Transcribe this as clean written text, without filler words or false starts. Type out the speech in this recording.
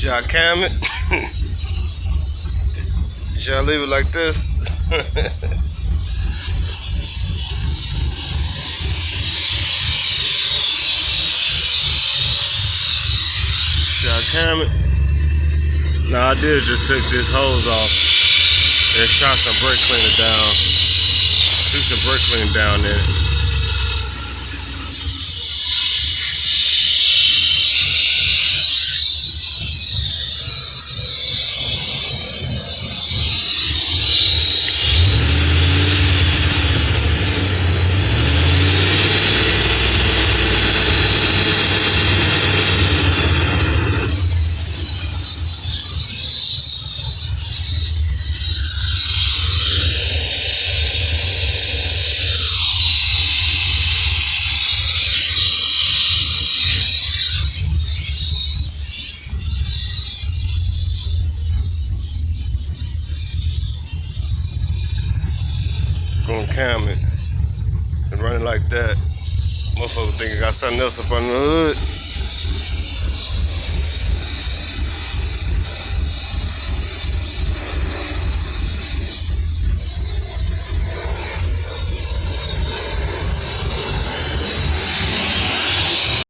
Should I cam it? Should I leave it like this? Should I cam it? No, I did just took this hose off and shot some brake cleaner down. Threw some brake cleaner down there. Gonna cam it and run it like that. Motherfucker think I got something else up under the hood.